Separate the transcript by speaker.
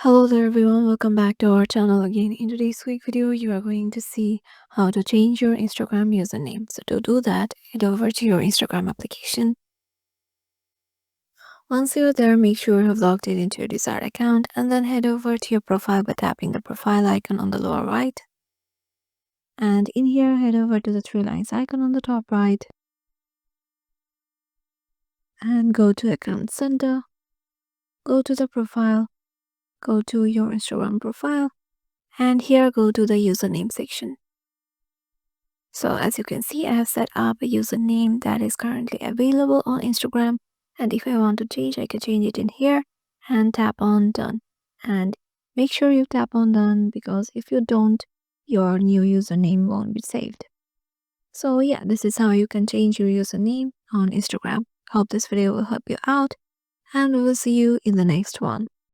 Speaker 1: Hello there everyone, welcome back to our channel again. In today's quick video, you are going to see how to change your Instagram username. So to do that, head over to your Instagram application. Once you're there, make sure you have logged in into your desired account and then head over to your profile by tapping the profile icon on the lower right. And in here, head over to the three lines icon on the top right and go to account center, go to the profile, go to your Instagram profile, and here go to the username section. So as you can see, I have set up a username that is currently available on Instagram. And if I want to change, I can change it in here and tap on done. And make sure you tap on done because if you don't, your new username won't be saved. So yeah, this is how you can change your username on Instagram. Hope this video will help you out and we will see you in the next one.